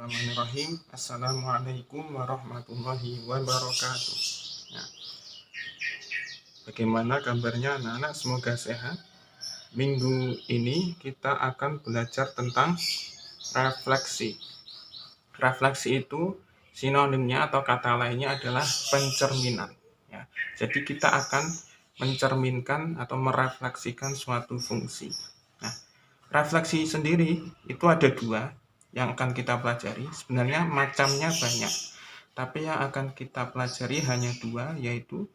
Bismillahirrahmanirrahim. Assalamualaikum warahmatullahi wabarakatuh. Nah, bagaimana kabarnya anak-anak? Semoga sehat. Minggu ini kita akan belajar tentang refleksi. Refleksi itu sinonimnya atau kata lainnya adalah pencerminan. Ya, jadi kita akan mencerminkan atau merefleksikan suatu fungsi. Nah, refleksi sendiri itu ada dua yang akan kita pelajari. Sebenarnya macamnya banyak, tapi yang akan kita pelajari hanya dua, yaitu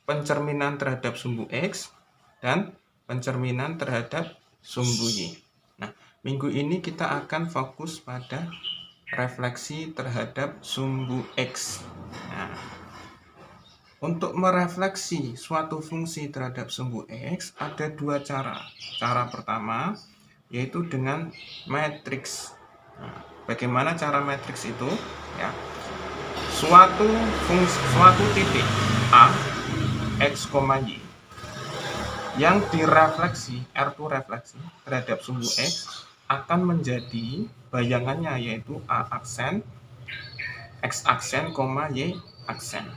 pencerminan terhadap sumbu X dan pencerminan terhadap sumbu Y. Nah, minggu ini kita akan fokus pada refleksi terhadap sumbu X. Nah, untuk merefleksi suatu fungsi terhadap sumbu X ada dua cara. Cara pertama yaitu dengan matriks. Nah, bagaimana cara matriks itu? Ya, suatu titik A X, Y yang direfleksi, R2 refleksi terhadap sumbu X akan menjadi bayangannya yaitu A aksen, X aksen, Y aksen.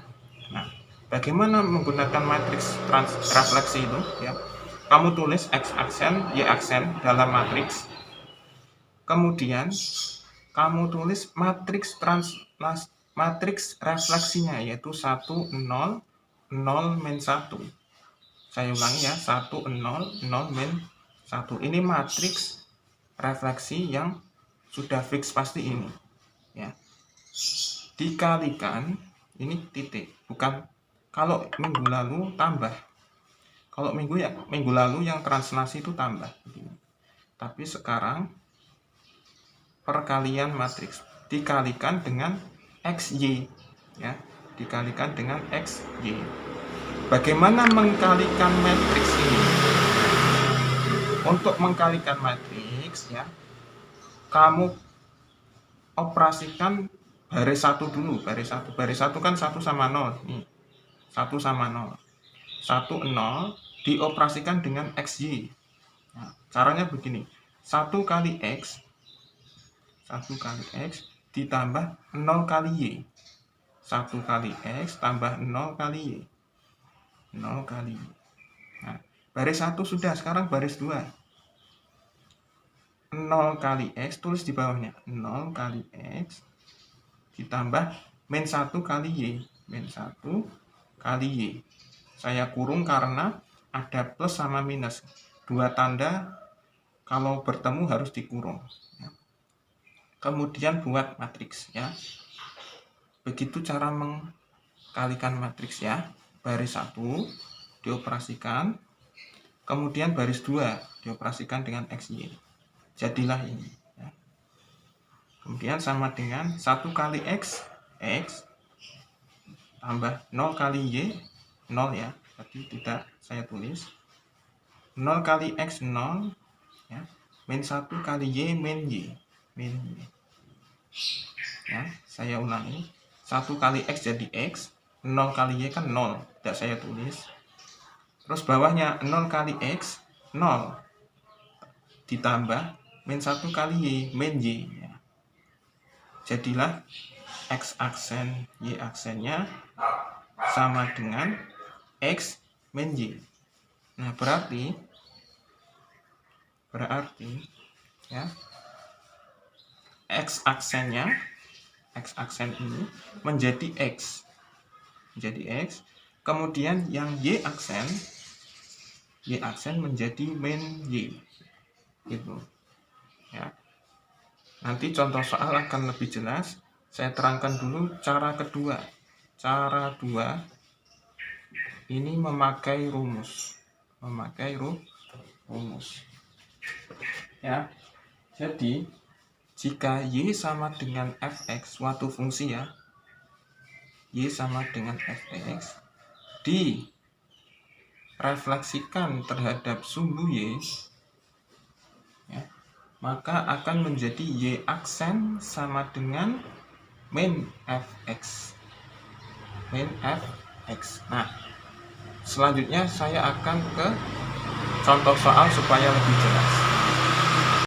Nah, bagaimana menggunakan matriks refleksi itu? Ya, kamu tulis X aksen, Y aksen dalam matriks. Kemudian kamu tulis matriks refleksinya yaitu 1 0 0 min 1. Saya ulangi ya, 1 0 0 min 1. Ini matriks refleksi yang sudah fix pasti ini. Ya. Dikalikan ini titik, bukan kalau minggu lalu tambah. Kalau minggu lalu yang translasi itu tambah. Tapi sekarang perkalian matriks dikalikan dengan XY, ya, dikalikan dengan XY. Bagaimana mengkalikan matriks ini? Untuk mengkalikan matriks, ya, kamu operasikan baris 1 dulu, baris 1 kan 1 sama 0 nih, 1 sama 0, 1 0 dioperasikan dengan XY. Nah, caranya begini, 1 kali X ditambah 0 kali Y. 1 kali X tambah 0 kali Y. 0 kali Y. Nah, baris 1 sudah, sekarang baris 2. 0 kali X, tulis di bawahnya. 0 kali X ditambah min 1 kali Y. Min 1 kali Y. Saya kurung karena ada plus sama minus. Dua tanda kalau bertemu harus dikurung. Kemudian buat matriks, ya. Begitu cara mengkalikan matriks, ya. Baris 1 dioperasikan, kemudian baris 2 dioperasikan dengan XY. Jadilah ini, ya. Kemudian sama dengan 1 kali X tambah 0 kali Y, 0 ya, tapi tidak saya tulis. 0 kali X 0, ya. Min 1 kali Y min Y. Ya, saya ulangi, 1 kali X jadi X, 0 kali Y kan 0, tidak saya tulis. Terus bawahnya 0 kali X 0 ditambah min 1 kali Y min Y, ya. Jadilah X aksen Y aksennya sama dengan X min Y. Nah, berarti ya, X aksen ini menjadi X, kemudian yang Y aksen menjadi min Y, gitu, ya. Nanti contoh soal akan lebih jelas. Saya terangkan dulu cara kedua. Cara 2 ini memakai rumus, ya. Jadi jika Y sama dengan fx, suatu fungsi, ya, Y sama dengan fx direfleksikan terhadap sumbu Y, ya, maka akan menjadi Y aksen sama dengan min fx. Nah, selanjutnya saya akan ke contoh soal supaya lebih jelas.